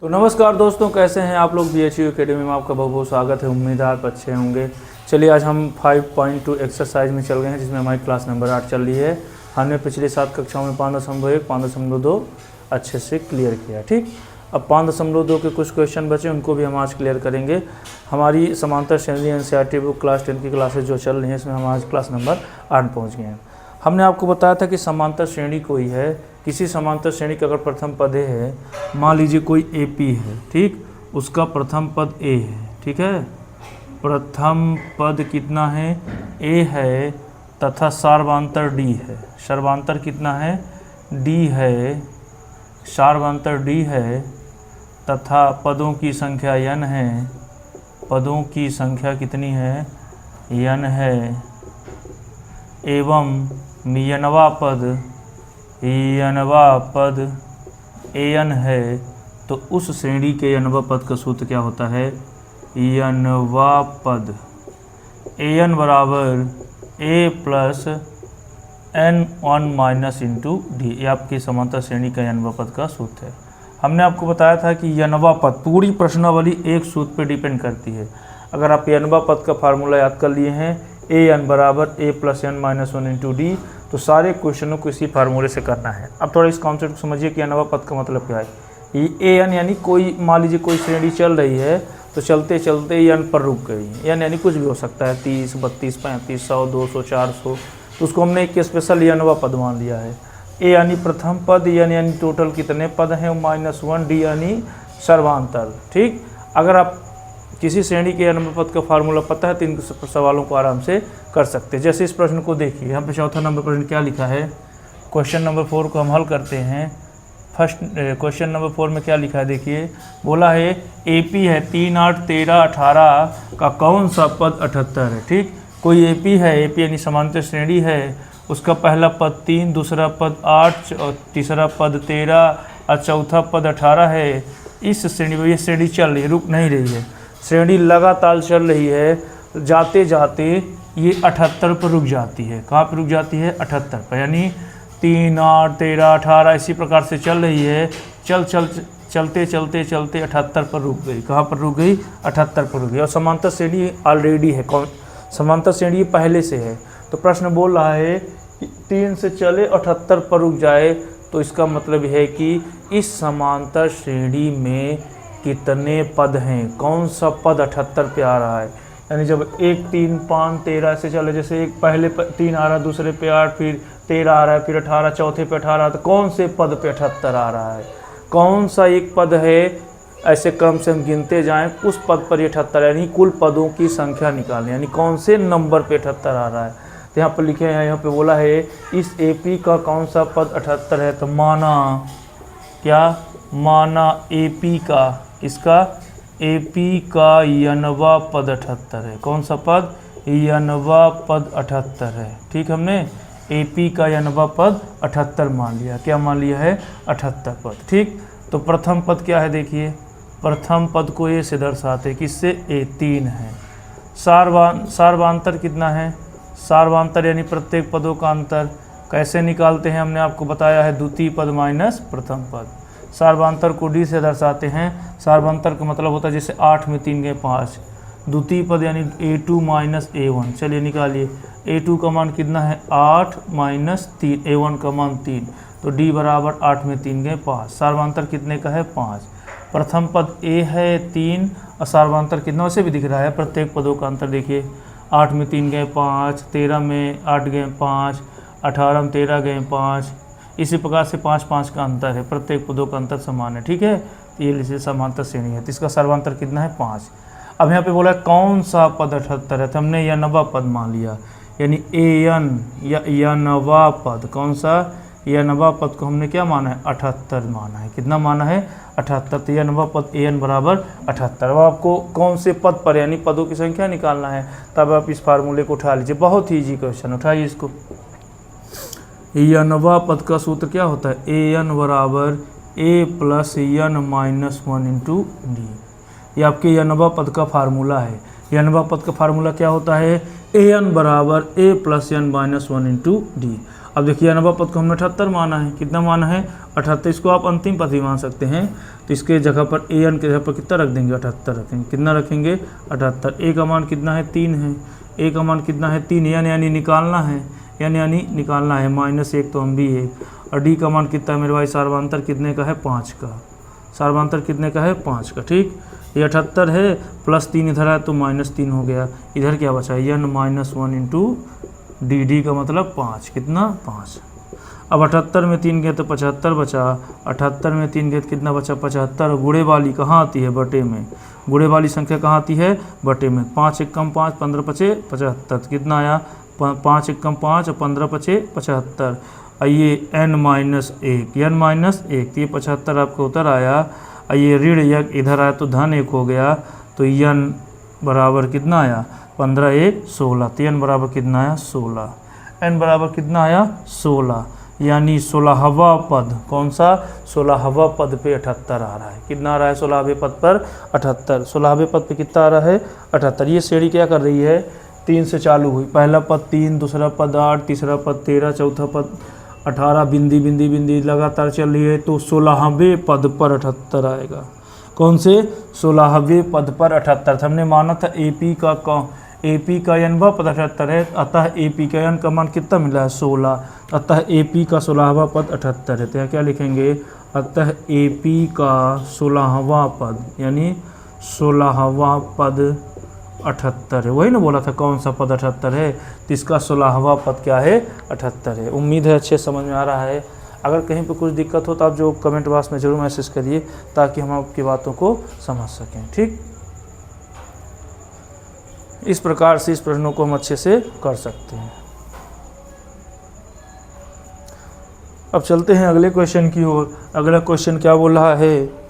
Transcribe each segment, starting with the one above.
तो नमस्कार दोस्तों, कैसे हैं आप लोग। BHU एकेडमी में आपका बहुत बहुत स्वागत है। उम्मीद है आप अच्छे होंगे। चलिए आज हम 5.2 एक्सरसाइज में चल गए हैं, जिसमें हमारी क्लास नंबर 8 चल रही है। हमने पिछली 7 कक्षाओं में 5.1 5.2 अच्छे से क्लियर किया। ठीक, अब 5.2 के कुछ क्वेश्चन बचे, उनको भी हम आज क्लियर करेंगे। हमारी समांतर श्रेणी NCERT बुक क्लास 10 की क्लासेज जो चल रही हैं, इसमें हम आज क्लास नंबर 8 पहुँच गए हैं। हमने आपको बताया था कि समांतर श्रेणी कोई है, किसी समांतर श्रेणी का अगर प्रथम पद ए है, मान लीजिए कोई AP है, ठीक, उसका प्रथम पद A है, ठीक है, प्रथम पद कितना है, A है, तथा सार्वधातुक D है। सर्वांतर कितना है, D है, सार्वधातुक D है, तथा पदों की संख्या n है। पदों की संख्या कितनी है, n है, एवं यनवा पद an है, तो उस श्रेणी के यनवा पद का सूत्र क्या होता है, यनवा पद an बराबर a plus n1 minus into D. ये आपकी समांतर श्रेणी का यनवा पद का सूत्र है। हमने आपको बताया था कि यनवा पद पूरी प्रश्नावली एक सूत्र पे डिपेंड करती है। अगर आप यनवा पद का फार्मूला याद कर लिए हैं, an बराबर a plus n minus 1 into D, तो सारे क्वेश्चनों को इसी फार्मूले से करना है। अब थोड़ा इस कॉन्सेप्ट को समझिए कि यनवा पद का मतलब क्या है। ये an यानी कोई, मान लीजिए कोई श्रेणी चल रही है, तो चलते चलते n पर रुक गई। n यानी कुछ भी हो सकता है, 30, 32, 35, 100, 200, 400, तो उसको हमने एक स्पेशल यनवा पद मान लिया है। a यानी प्रथम पद, n यानी टोटल कितने पद हैं, -1, d यानी सर्वांतर। ठीक, अगर आप किसी श्रेणी के यनवा पद का फार्मूला पता है तो इन सवालों को आराम से कर सकते हैं। जैसे इस प्रश्न को देखिए, यहाँ पे चौथा नंबर प्रश्न क्या लिखा है, क्वेश्चन नंबर 4 को हम हल करते हैं। फर्स्ट क्वेश्चन नंबर 4 में क्या लिखा है, देखिए, बोला है AP है 3, 8, 13, 18 का कौन सा पद 78 है। ठीक, कोई AP है, AP यानी समांतर श्रेणी है, उसका पहला पद 3, दूसरा पद 8, तीसरा पद 13 और चौथा पद 18 है। इस श्रेणी में ये श्रेणी चल रही है, रुक नहीं रही है, श्रेणी लगातार चल रही है। जाते जाते ये 78 पर रुक जाती है। कहाँ पर रुक जाती है, 78 पर, यानी 3, 8, 13, 18 इसी प्रकार से चल रही है। चलते 78 पर रुक गई। कहाँ पर रुक गई, 78 पर रुक गई। और समांतर श्रेणी ऑलरेडी है, कौन समांतर श्रेणी पहले से है। तो प्रश्न बोल रहा है कि 3 से चले 78 पर रुक जाए, तो इसका मतलब है कि इस समांतर श्रेणी में कितने पद हैं, कौन सा पद 78 पे आ रहा है। यानी जब 1, 3, 5, 13 से चले, जैसे एक पहले 3 आ रहा है, दूसरे पे 8, फिर 13 आ रहा है, फिर 18, चौथे पे 18, तो कौन से पद पे 78 आ रहा है, कौन सा एक पद है, ऐसे क्रम से हम गिनते जाएं, उस पद पर 78, यानी कुल पदों की संख्या निकालें, यानी कौन से नंबर पे 78 आ रहा है। तो यहाँ पर लिखे हैं, यहाँ पे बोला है इस AP का कौन सा पद 78 है, तो माना क्या, माना AP का, इसका AP का यनवा पद 78 है। कौन सा पद, यनवा पद 78 है। ठीक, हमने AP का यनवा पद 78 मान लिया। क्या मान लिया है, 78 पद। ठीक, तो प्रथम पद क्या है, देखिए, प्रथम पद को A से दर्शाते, किससे, A 3 है। सार्वांतर कितना है, सार्वांतर यानी प्रत्येक पदों का अंतर कैसे निकालते हैं, हमने आपको बताया है, द्वितीय पद माइनस प्रथम पद। सार्वांतर को D से दर्शाते हैं। सार्वांतर का मतलब होता है जैसे 8 में 3 गए 5, द्वितीय पद यानी A2 माइनस A1। चलिए निकालिए, A2 का मान कितना है, 8 माइनस 3, A1 का मान 3, तो D बराबर 8 में 3 गए 5। सार्वांतर कितने का है, 5। प्रथम पद A है 3, और सार्वांतर कितना वैसे भी दिख रहा है, प्रत्येक पदों का अंतर देखिए, 8 में 3 गए 5, 13 में 8 गए 5, 18 में 13 गए 5, इसी प्रकार से 5 5 का अंतर है, प्रत्येक पदों का अंतर समान है। ठीक है, तो ये लिखिए समांतर श्रेणी है, तो इसका सर्वांतर कितना है, 5। अब यहाँ पे बोला है कौन सा पद 78 है, तो हमने यनवा पद मान लिया, यानी an या यनवा पद, कौन सा, यनवा पद को हमने क्या माना है, 78 माना है। कितना माना है, 78। तो यनवा पद an बराबर 78। अब आपको कौन से पद पर, यानी पदों की संख्या निकालना है, तब आप इस फार्मूले को उठा लीजिए। बहुत ही ईजी क्वेश्चन, उठाइए इसको। यनवा पद का सूत्र क्या होता है, an बराबर a plus n minus 1 into D. ये आपके यनवा पद का फार्मूला है। यनवा पद का फार्मूला क्या होता है, an बराबर a plus n minus 1 into D. अब देखिए अनवा पद को हमने 78 माना है, कितना माना है 78, इसको आप अंतिम पद भी मान सकते हैं। तो इसके जगह पर an के जगह पर कितना रख देंगे 78 रखेंगे, कितना रखेंगे 78। a का मान कितना है 3 है, a का मान कितना है 3, यानी निकालना है, यानी निकालना है, -1 तो हम भी है। और d का मान कितना है मेरे भाई, सार्वधातर कितने का है 5 का, सार्वधातर कितने का है 5 का, ठीक। ये 78 है +3 इधर है तो -3 हो गया, इधर क्या बचा n-1 इंटू डी का मतलब 5, कितना 5। अब 78 में 3 गए तो 75 बचा, 78 में 3 गए तो कितना बचा 75। गुणे वाली कहाँ आती है बटे में, गुणे वाली संख्या कहाँ आती है बटे में। 5 एकम 5, 15 पचे 75, कितना आया 5 एकम 5 और 15 पचे 75। ये n-1 तो ये 75 आपका उतर आया। ये ऋण 1 इधर आया तो धन 1 हो गया, तो n बराबर कितना आया 15 1 16, तो n बराबर कितना आया 16, n बराबर कितना आया 16, यानी 16वां पद, कौन सा 16वां पद पे 78 आ रहा है। कितना आ रहा है 16वें पद पर 78, 16वें पद पे कितना आ रहा है 78। ये श्रेणी क्या कर रही है 3 से चालू हुई, पहला पद 3, दूसरा पद 8, तीसरा पद 13, चौथा पद 18, बिंदी बिंदी बिंदी लगातार चल रही है, तो 16वें पद पर 78 आएगा। कौन से 16वें पद पर 78। हमने माना था AP का n पद 78 है, अतः AP का n का मान कितना मिला है 16, अतः AP का 16वां पद 78 है। तो यहाँ क्या लिखेंगे, अतः AP का 16वां पद यानी 16वां पद 78 है। वही ना बोला था कौन सा पद 78 है, तो इसका 16वां पद क्या है 78 है। उम्मीद है अच्छे समझ में आ रहा है। अगर कहीं पर कुछ दिक्कत हो तो आप जो कमेंट बॉक्स में ज़रूर मैसेज करिए ताकि हम आपकी बातों को समझ सकें, ठीक। इस प्रकार से इस प्रश्नों को हम अच्छे से कर सकते हैं। अब चलते हैं अगले क्वेश्चन की ओर। अगला क्वेश्चन क्या बोल रहा है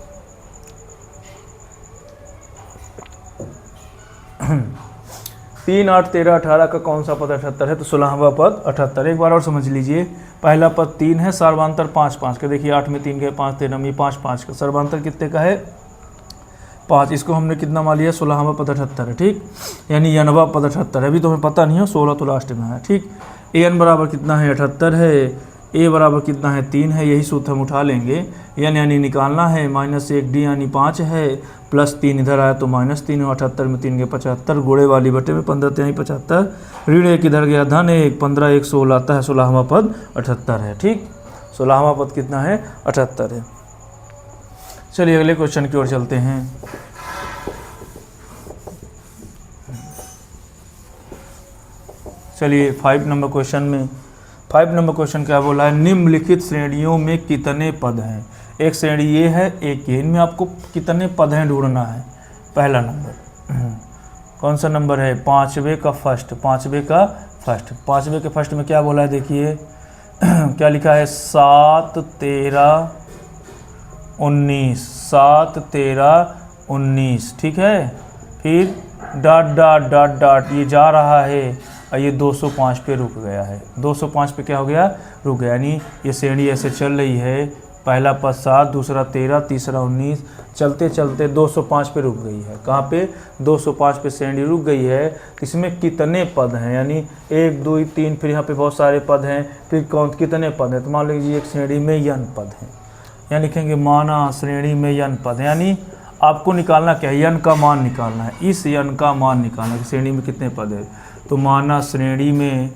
3, 8, 13, 18 का कौन सा पद 78 है, तो 16वां पद 78। एक बार और समझ लीजिए, पहला पद 3 है, सर्वांतर 5 5 का, देखिए 8 में 3 गए 5 13 में 5 5 का, सर्वांतर कितने का है 5, इसको हमने कितना मान लिया 16वां पद 78 है, ठीक। यानी n वां पद 78 है, अभी तो हमें पता नहीं है 16 तो लास्ट में है, ठीक। an बराबर कितना है 78 है, a बराबर कितना है 3 है, यही सूत्र हम उठा लेंगे। n यानी निकालना है, -1 d यानी 5 है, +3 इधर आया तो -3 है, 78 में 3 गए 75, गुणे वाली बटे में 15 यानी 75, ऋण 1 इधर गया धन 1, 15 1 16 आता है, 16वां पद 78 है, ठीक। 16वां पद कितना है 78 है। चलिए अगले क्वेश्चन की ओर चलते हैं। चलिए 5 नंबर क्वेश्चन में, 5 नंबर क्वेश्चन क्या बोला है, निम्नलिखित श्रेणियों में कितने पद हैं। एक श्रेणी ये है, एक ये, इनमें आपको कितने पद हैं ढूंढना है। पहला नंबर कौन सा नंबर है 5वें का फर्स्ट, 5वें का फर्स्ट, 5वें के फर्स्ट में क्या बोला है देखिए क्या लिखा है 7 13 19, 7 13 19, ठीक है। फिर डॉट डॉट डॉट डॉट ये जा रहा है और ये 205 पे रुक गया है, 205 पे क्या हो गया रुक गया, यानी ये श्रेणी ऐसे चल रही है, पहला पद 7, दूसरा 13, तीसरा 19, चलते चलते 205 पे रुक गई है। कहाँ पे 205 पे श्रेणी रुक गई है। इसमें कितने पद हैं, यानी 1 2 3, फिर यहाँ पे बहुत सारे पद हैं, फिर कौन कितने पद हैं, तो मान लीजिए एक श्रेणी में n पद हैं, यहाँ लिखेंगे माना श्रेणी में n पद, यानी आपको निकालना क्या है n का मान निकालना है, इस n का मान निकालना है श्रेणी में कितने पद है। तो माना श्रेणी में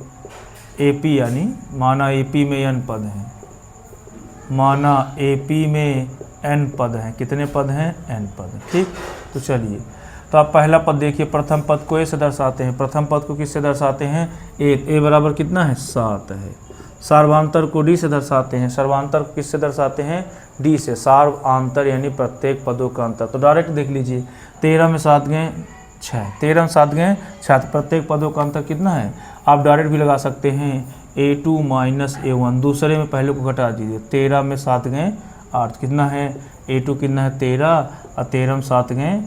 AP, यानी माना AP में n पद हैं, माना AP में n पद हैं, कितने पद हैं n पद, ठीक। तो चलिए, तो आप पहला पद देखिए, प्रथम पद को a से दर्शाते हैं, प्रथम पद को किससे दर्शाते हैं 1, a बराबर कितना है 7 है। सर्वांतर को d से दर्शाते हैं, सर्वांतर को किससे दर्शाते हैं d से, सर्वांतर यानी प्रत्येक पदों का अंतर। तो डायरेक्ट देख लीजिए, 13 में 7 गए 6, 13 में 7 गए 6, प्रत्येक पदों का अंतर कितना है। आप डायरेक्ट भी लगा सकते हैं a2 माइनस a1, दूसरे में पहले को घटा दीजिए, 13 में 7 गए 8, कितना है a2 कितना है 13 और 13 में 7 गए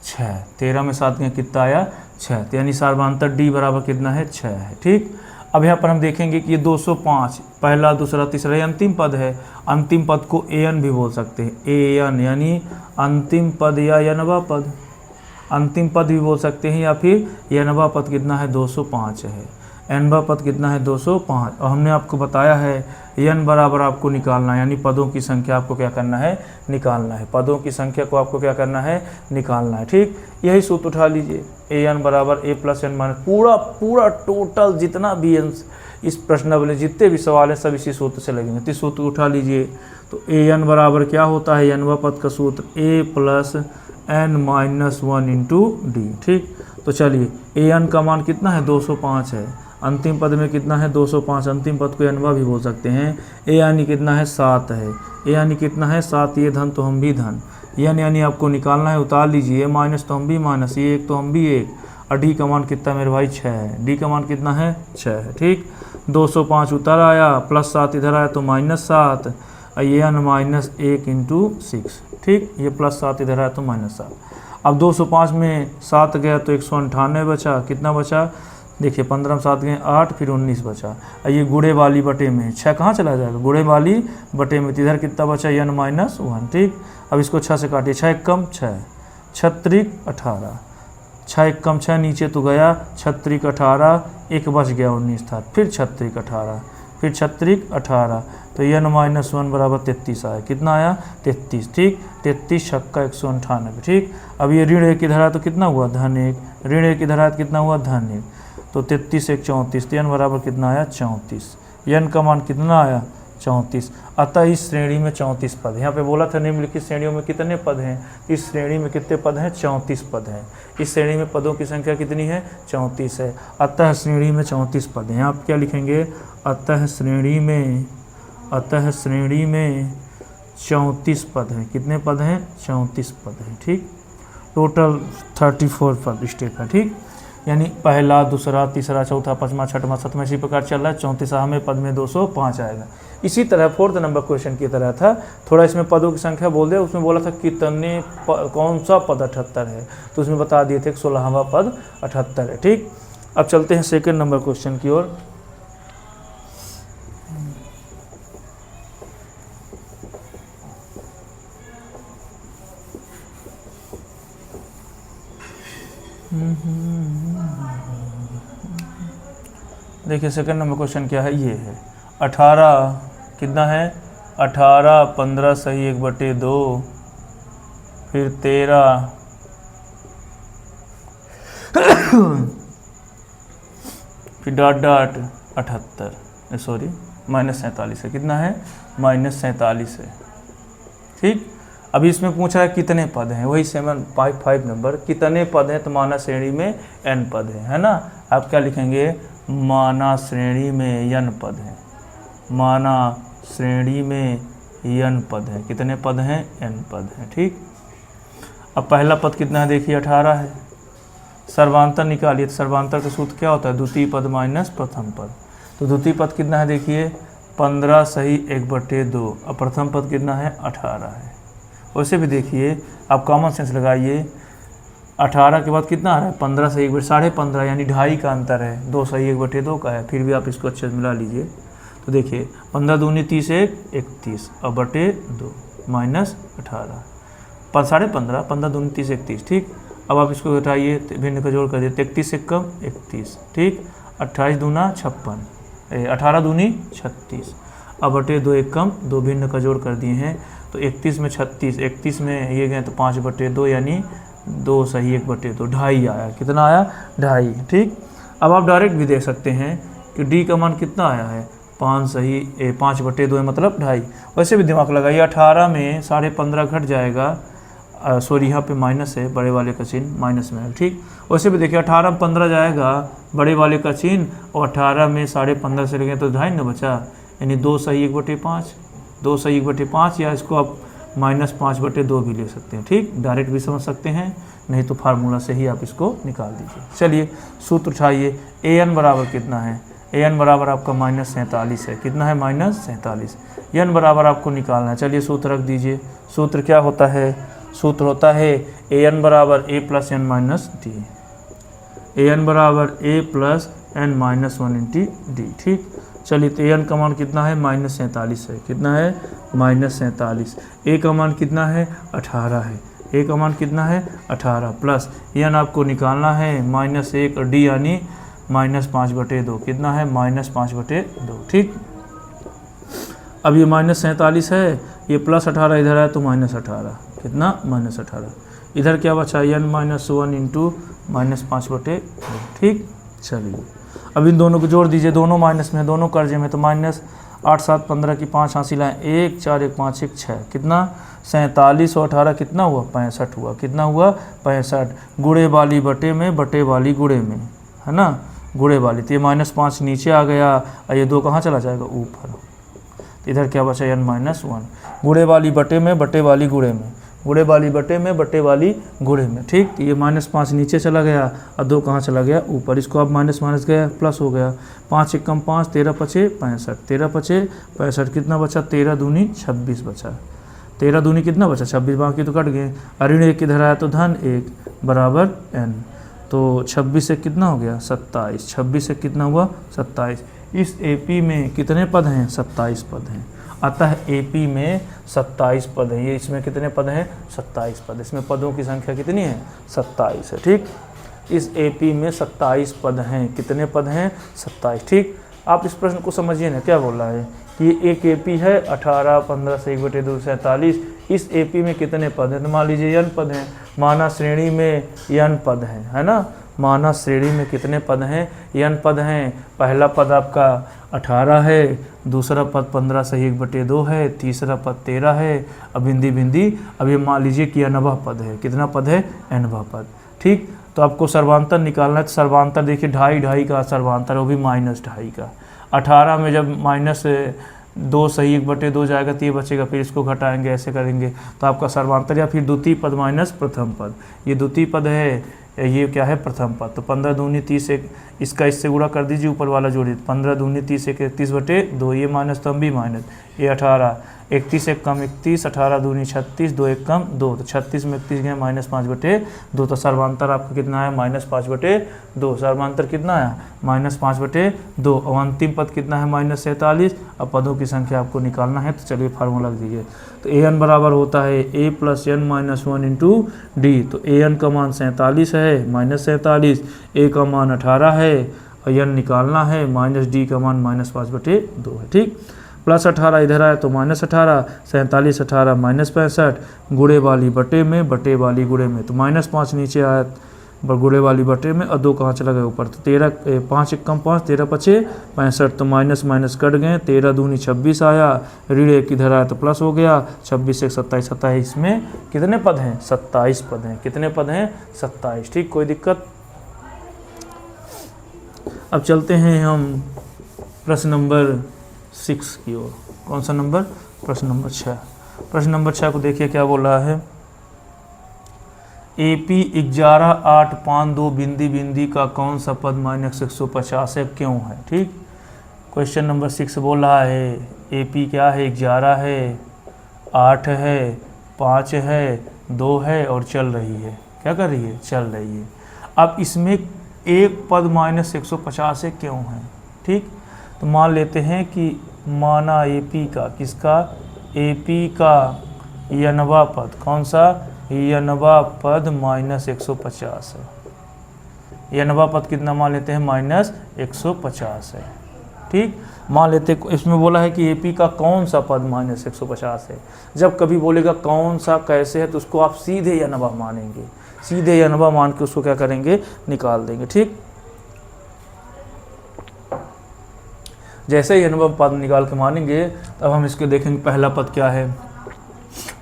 6, 13 में 7 गए कितना आया 6, तो यानी सर्वांतर d बराबर कितना है 6 है, ठीक। अब यहाँ पर हम देखेंगे कि ये 205 पहला दूसरा तीसरा ये अंतिम पद है, अंतिम पद को an भी बोल सकते हैं, an यानी अंतिम पद या n वां पद, अंतिम पद भी बोल सकते हैं, या फिर n वां पद कितना है 205 है। nवा पद कितना है 205। और हमने आपको बताया है n बराबर आपको निकालना है, यानी पदों की संख्या आपको क्या करना है, निकालना है। पदों की संख्या को आपको क्या करना है, निकालना है। ठीक, यही सूत्र उठा लीजिए, an बराबर a प्लस n माइनस, पूरा टोटल जितना भी इस प्रश्नावली जितने भी सवाल हैं सब इसी सूत्र से लगेंगे। तो सूत्र उठा लीजिए, तो an बराबर क्या होता है, nवा पद का सूत्र a plus n minus 1 into D. ठीक, तो चलिए an का मान कितना है 205 है, अंतिम पद में कितना है 205, अंतिम पद को nवा भी बोल सकते हैं। a यानी कितना है 7 है, a यानी कितना है 7, ये धन तो हम भी धन, यानी आपको निकालना है, उतार लीजिए, माइनस तो हम भी माइनस, ये एक तो हम भी एक, और डी का मान कितना मेरे भाई 6 है, डी का मान कितना है 6 है। ठीक, 205 उतर आया, प्लस 7 इधर आया तो माइनस 7, और ये n माइनस 1 इंटू 6। ठीक, ये प्लस 7 इधर आया तो माइनस 7। अब 205 में 7 गया तो 198 बचा, कितना बचा देखिए, 15 में 7 गए 8, फिर 19 बचा। और ये गुड़े वाली बटे में 6 कहाँ चला जाएगा, गुड़े वाली बटे में, तो इधर कितना बचा n माइनस 1। ठीक, अब इसको 6 से काटिए, 6 कम 6, 6 त्रिक 18, 6 एक कम 6 नीचे तो गया, 6 त्रिक 18, एक बच गया 19 था, फिर 6 त्रिक 18, फिर 6 त्रिक 18, तो n माइनस 1 बराबर 33 आया, कितना आया 33। ठीक, 33 छक्का 198। ठीक, अब ये ऋण 1 इधर आया तो कितना हुआ धन 1, ऋण 1 इधर आया तो कितना हुआ धन 1, तो 33 1 34, तो n बराबर कितना आया 34, n का मान कितना आया 34। अतः इस श्रेणी में 34 पद, यहाँ पे बोला था निम्नलिखित श्रेणियों में कितने पद हैं, इस श्रेणी में कितने पद हैं 34 पद हैं, इस श्रेणी में पदों की संख्या कितनी है 34 है। अतः श्रेणी में 34 पद हैं, आप क्या लिखेंगे, अतः श्रेणी में 34 पद हैं, कितने पद हैं 34 पद हैं। ठीक, टोटल 34 पद स्टेप है। ठीक, यानी पहला, दूसरा, तीसरा, चौथा, पाँचवा, छठवां, सातवां इसी प्रकार चल रहा है। 34वें पद में 205 आएगा। इसी तरह 4th नंबर क्वेश्चन की तरह था, थोड़ा इसमें पदों की संख्या बोल दिया, उसमें बोला था कितने कौन सा पद 78 है, तो उसमें बता दिए थे 16वां पद 78 है। ठीक, अब चलते हैं 2nd नंबर क्वेश्चन की ओर। देखिए 2nd नंबर क्वेश्चन क्या है, ये है 18 कितना है 18 15 सही 1/2, फिर 13 फिर डॉट 78 सॉरी -47 है, कितना है -47 है। ठीक, अभी इसमें पूछ रहा है कितने पद हैं, वही 7.5 नंबर, कितने पद हैं, तो माना श्रेणी में n पद है ना। आप क्या लिखेंगे, माना श्रेणी में n पद हैं, माना श्रेणी में n पद हैं, कितने पद हैं n पद हैं। ठीक, अब पहला पद कितना है देखिए 18 है, सर्वांतर निकालिए, तो सर्वांतर का सूत्र क्या होता है, द्वितीय पद माइनस प्रथम पद। तो द्वितीय पद कितना है देखिए 15 सही 1/2, और प्रथम पद कितना है 18 है। वैसे भी देखिए आप कॉमन सेंस लगाइए, 18 के बाद कितना आ रहा है 15 सही 15.5, यानी 2.5 का अंतर है, 2 सही 1/2 का है, फिर भी आप इसको अच्छे से मिला लीजिए। तो देखिए 15 दूनी 30 1 31 और बटे 2 माइनस 18 15.5, 15 दूनी 30 31। ठीक, अब आप इसको घटाइए, भिन्न का जोड़ कर दिए, 33 1 कम 31। ठीक, 28 दूना 56, 18 दूनी 36, अब बटे 2 1 कम 2, भिन्न का जोड़ कर दिए हैं, तो 31 में 36, 31 में ये गए तो 5/2, यानी 2 सही 1/2, 2.5 आया, कितना आया 2.5। ठीक, अब आप डायरेक्ट भी देख सकते हैं कि डी का मान कितना आया है 5 सही 5/2 मतलब 2.5। वैसे भी दिमाग लगाइए, 18 में 15.5 घट जाएगा, सॉरी यहाँ पे माइनस है, बड़े वाले का चिन्ह माइनस में है। ठीक, वैसे भी देखिए 18 में 15 जाएगा, बड़े वाले का चिन्ह, और 18 में 15.5 से लगे तो 2.5 न बचा, यानी 2 सही 1/5, 2 सही 1/5, या इसको आप -5/2 भी ले सकते हैं। ठीक, डायरेक्ट भी समझ सकते हैं, नहीं तो फार्मूला से ही आप इसको निकाल दीजिए। चलिए सूत्र उठाइए, an बराबर कितना है, an बराबर आपका -47 है, कितना है -47, n बराबर आपको निकालना है। चलिए सूत्र रख दीजिए, सूत्र क्या होता है, सूत्र होता है an बराबर a plus n minus D, an बराबर a plus n minus 1 into D. ठीक, चलिए तो an का मान कितना है -47 है, कितना है -47, a का मान कितना है 18 है, a का मान कितना है 18 प्लस n आपको निकालना है -1 और d यानी -5/2 कितना है -5/2। ठीक, अब ये -47 है, ये +18 इधर है तो -18 कितना -18, इधर क्या बचा n-1 इंटू -5/2। ठीक, चलिए अब इन दोनों को जोड़ दीजिए, दोनों माइनस में, दोनों कर्जे में, तो -8 7 15 की 5 हासिल है 1 4 1 5 1 6 कितना 47 और 18 कितना हुआ 65 हुआ, कितना हुआ 65, गुणे वाली बटे में, बटे वाली गुणे में, है ना, गुणे वाली, तो ये -5 नीचे आ गया और ये 2 कहाँ चला जाएगा ऊपर, तो इधर क्या बचा n-1, गुणे वाली बटे में, बटे वाली गुणे में, गुणे वाली बटे में, बटे वाली गुणे में। ठीक, तो ये -5 नीचे चला गया और 2 कहाँ चला गया ऊपर, इसको अब माइनस माइनस गया प्लस हो गया, 5 1 कम 5, 13 5 65, 13 5 65 कितना बचा 13 दूनी 26 बचा, 13 दूनी कितना बचा 26, बाकी तो कट गए, ऋण 1 किधर आया तो धन 1 बराबर n, तो 26 से कितना हो गया 27, 26 से कितना हुआ 27। इस AP में कितने पद हैं 27 पद हैं, अतः AP में 27 पद हैं, ये इसमें कितने पद हैं 27 पद, इसमें पदों की संख्या कितनी है 27 है। ठीक, इस AP में 27 पद हैं, कितने पद हैं 27। ठीक, आप इस प्रश्न को समझिए ना, क्या बोल रहा है कि एक AP है 18 15 से 1/2 47, इस AP में कितने पद हैं, तो मान लीजिए n पद हैं, माना श्रेणी में n पद हैं, है ना, माना श्रेणी में कितने पद हैं n पद हैं, पहला पद आपका 18 है, दूसरा पद 15 से 1/2 है, तीसरा पद 13 है, अब बिंदी बिंदी, अब ये मान लीजिए कि nवां पद है, कितना पद है nवां पद। ठीक, तो आपको सर्वांतर निकालना है, तो सर्वांतर देखिए 2.5 का सर्वांतर, वो भी -2.5 का, 18 में जब -2 से 1/2 जाएगा तो ये बचेगा, फिर इसको घटाएंगे, ऐसे करेंगे, तो आपका सर्वांतर या फिर द्वितीय पद माइनस प्रथम पद, ये द्वितीय पद है, ये क्या है प्रथम पद, तो 15 दूनी 30 1, इसका इससे गुणा कर दीजिए, ऊपर वाला जोड़िए, 15 दूनी 30 1 31/2, ये माइनस तो हम भी माइनस, ये 18 31 1 कम 31, 18 दूनी 36, 2 1 कम 2, तो 36 में 31 गए -5/2, तो सर्वांतर आपका कितना है -5/2, सर्वांतर कितना है -5/2, और अंतिम पद कितना है -47। अब पदों की संख्या आपको निकालना है, तो चलिए फार्मूला लिख दीजिए, तो an बराबर होता है a + n-1 इंटू डी, तो an का मान 47 है, -47, a का मान 18 है और n निकालना है, -d का मान -5/2 है। ठीक, +18 इधर आया तो -18, 47 18 -65, गुणे वाली बटे में, बटे वाली गुणे में, तो -5 नीचे आया गुणे वाली बटे में और 2 कहाँ चला गया ऊपर, तो 13 5 1 कम 5, 13 5 65, तो माइनस माइनस कट गए, 13 दूनी 26 आया, ऋण 1 इधर आया तो प्लस हो गया, 26 1 27, 27 में कितने पद हैं 27 पद हैं, कितने पद हैं 27। ठीक, कोई दिक्कत। अब चलते हैं हम प्रश्न नंबर 6 की ओर। कौन सा नंबर, प्रश्न नंबर 6। प्रश्न नंबर 6 को देखिए क्या बोल रहा है, AP 11 8 5 2 बिंदी बिंदी का कौन सा पद -150 है, क्यों है। ठीक, क्वेश्चन नंबर 6 बोल रहा है AP क्या है 11 है, 8 है, 5 है, 2 है और चल रही है, क्या कर रही है, चल रही है। अब इसमें एक पद -150 है, क्यों है। ठीक, तो मान लेते हैं कि माना AP का, किसका, AP का यनवा पद, कौन सा, यनवा पद -150 है। यनवा पद कितना मान लेते हैं -150 है। ठीक, मान लेते, इसमें बोला है कि AP का कौन सा पद -150 है। जब कभी बोलेगा कौन सा कैसे है तो उसको आप सीधे यनवा मानेंगे, सीधे यनवा मान के उसको क्या करेंगे, निकाल देंगे। ठीक, जैसे ही यनवा पद निकाल के मानेंगे तब हम इसके देखेंगे पहला पद क्या है।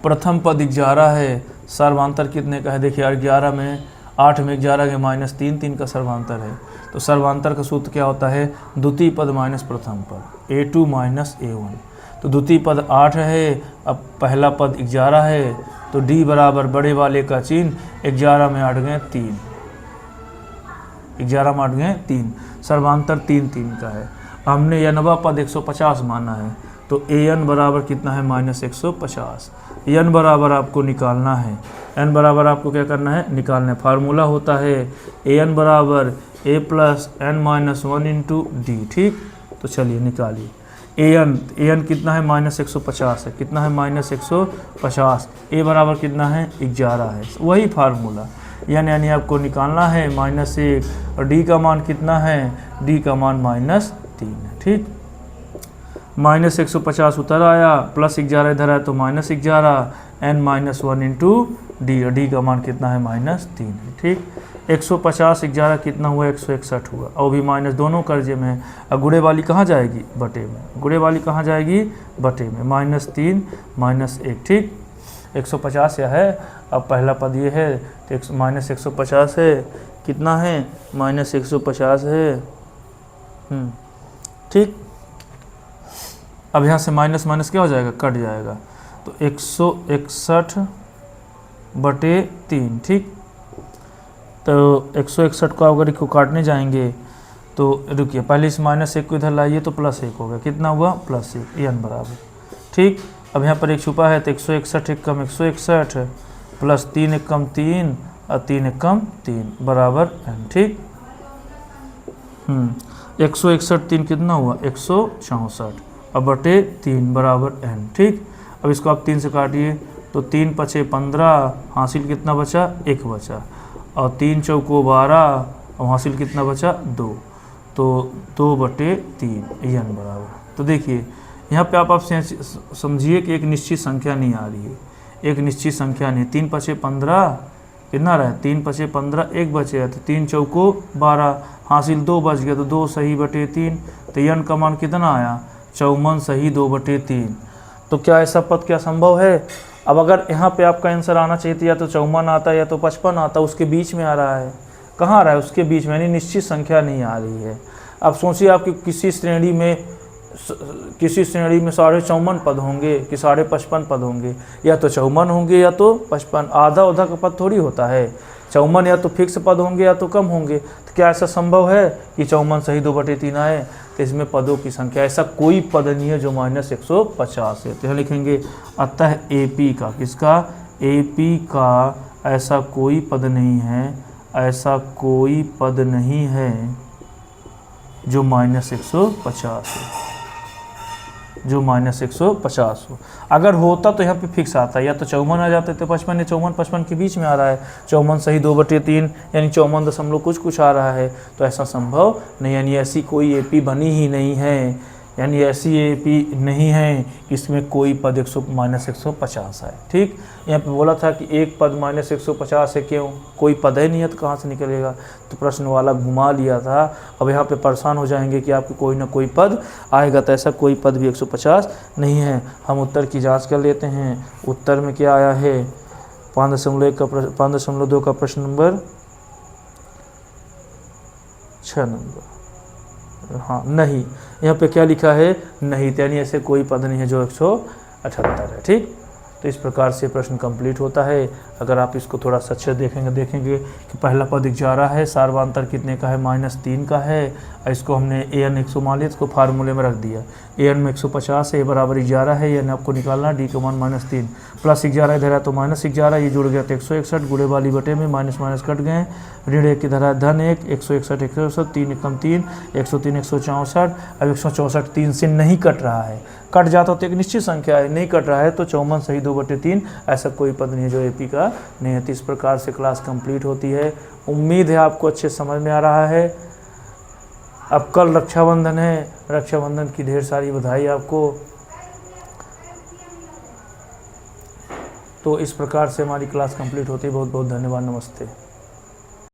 प्रथम पद 11 है, सर्वांतर कितने का है, देखिए 11 में 8 में 11 के -3 3 का सर्वांतर है, तो सर्वांतर का सूत्र क्या होता है, द्वितीय पद माइनस प्रथम पद, A2 - A1। तो द्वितीय पद 8 है, अब पहला पद 11 है, तो D बराबर बड़े वाले का चिन्ह, 11 में 8 गए 3, 11 में 8 गए 3, सर्वांतर 3 3 का है। हमने यनवा पद 150 माना है, तो an बराबर कितना है -150। n बराबर आपको निकालना है, n बराबर आपको क्या करना है, निकालना है। फार्मूला होता है an बराबर a + n-1 इंटू डी। ठीक, तो चलिए निकालिए an कितना है -150 है, कितना है -150, a बराबर कितना है 11 है, वही फार्मूला। एन यानी आपको निकालना है -1 और डी का मान कितना है, डी का मान -3 है। ठीक, -150 उतर आया, +11 इधर आया तो -11 n -1 इंटू डी, और डी का मान कितना है -3 है। ठीक, 150 11 कितना हुआ 161 हुआ, और भी माइनस दोनों कर्जे में है। अब गुणे वाली कहाँ जाएगी, बटे में, गुणे वाली कहाँ जाएगी, बटे में, -3 -1। ठीक, 150 यह है, अब पहला पद ये है तो -150 है, कितना है -150 है। ठीक, अब यहाँ से माइनस माइनस क्या हो जाएगा, कट जाएगा, तो 161/3। ठीक, तो 161 को अगर इसको काटने जाएंगे तो रुकिए, पहले इस -1 को इधर लाइए तो +1 हो गया, कितना हुआ +1, n बराबर। ठीक, अब यहाँ पर एक छुपा है तो 161 एक कम 161 प्लस 3 एक कम 3 और 3 एक कम 3 बराबर n। ठीक, 161 3 कितना हुआ 164 अब बटे 3 बराबर n। ठीक, अब इसको आप 3 से काटिए तो 3 पचे 15, हासिल कितना बचा 1 बचा, और 3 चौको 12 और हासिल कितना बचा 2, तो 2/3 n बराबर। तो देखिए यहाँ पे आप समझिए कि एक निश्चित संख्या नहीं आ रही है, एक निश्चित संख्या नहीं। 3 पचे 15 कितना रहा है, 3 पचे 15 1 बचे तो 3 चौको 12, हासिल 2 बच गया तो 2 सही बटे 3, तो n का मान कितना आया 54 सही 2/3। तो क्या ऐसा पद क्या संभव है। अब अगर यहाँ पे आपका आंसर आना चाहिए या तो 54 आता या तो 55 आता, उसके बीच में आ रहा है, कहाँ आ रहा है उसके बीच में, यानी निश्चित संख्या नहीं आ रही है। अब सोचिए आपकी किसी श्रेणी में 54 पद होंगे कि 55 पद होंगे, या तो 54 होंगे या तो 55, आधा उधा का पद थोड़ी होता है। 54 या तो फिक्स पद होंगे या तो कम होंगे, तो क्या ऐसा संभव है कि 54 सही 2/3 आए। तो इसमें पदों की संख्या ऐसा कोई पद नहीं है जो -150 है। तो यहाँ लिखेंगे अतः AP का, किसका, AP का ऐसा कोई पद नहीं है, ऐसा कोई पद नहीं है जो -150 है, जो -150 हो। अगर होता तो यहाँ पे फिक्स आता, या तो 54 आ जाते तो 55 या 54 55 के बीच में आ रहा है, 54 सही 2/3 यानी 54 कुछ आ रहा है, तो ऐसा संभव नहीं, यानी ऐसी कोई AP बनी ही नहीं है, यानी ऐसी AP नहीं है इसमें कोई पद -150 है। ठीक, यहाँ पे बोला था कि एक पद -150 है, क्यों, कोई पद ही नहीं है तो कहाँ से निकलेगा, तो प्रश्न वाला घुमा लिया था। अब यहाँ पे परेशान हो जाएंगे कि आपको कोई ना कोई पद आएगा, तो ऐसा कोई पद भी 150 नहीं है। हम उत्तर की जांच कर लेते हैं, उत्तर में क्या आया है 5.2 का प्रश्न नंबर 6 नंबर, हाँ नहीं, यहाँ पे क्या लिखा है नहीं, यानी ऐसे कोई पद नहीं है जो 178 है। ठीक, तो इस प्रकार से प्रश्न कंप्लीट होता है। अगर आप इसको थोड़ा सा अच्छे देखेंगे कि पहला पद 11 है, सार्वधातुक कितने का है -3 का है, इसको हमने an 100 मान लिया, इसको फार्मूले में रख दिया, an में 150 है, बराबर 11 है, यानी आपको निकालना डी का मान -3 प्लस 11 इधर है तो -11, ये जुड़ गया तो 161, गुणे वाली बटे में माइनस माइनस कट गए, ऋण 1 इधर है धन 1, 161 161 3 कम 3 103 164, अब 164 3 से नहीं कट रहा है, कट जाता तो एक निश्चित संख्या है, नहीं कट रहा है तो 54 सही 2/3, ऐसा कोई पद नहीं है जो AP का नहीं है। तो इस प्रकार से क्लास कंप्लीट होती है। उम्मीद है आपको अच्छे समझ में आ रहा है। अब कल रक्षाबंधन है, रक्षाबंधन की ढेर सारी बधाई आपको। तो इस प्रकार से हमारी क्लास कंप्लीट होती है। बहुत बहुत धन्यवाद, नमस्ते।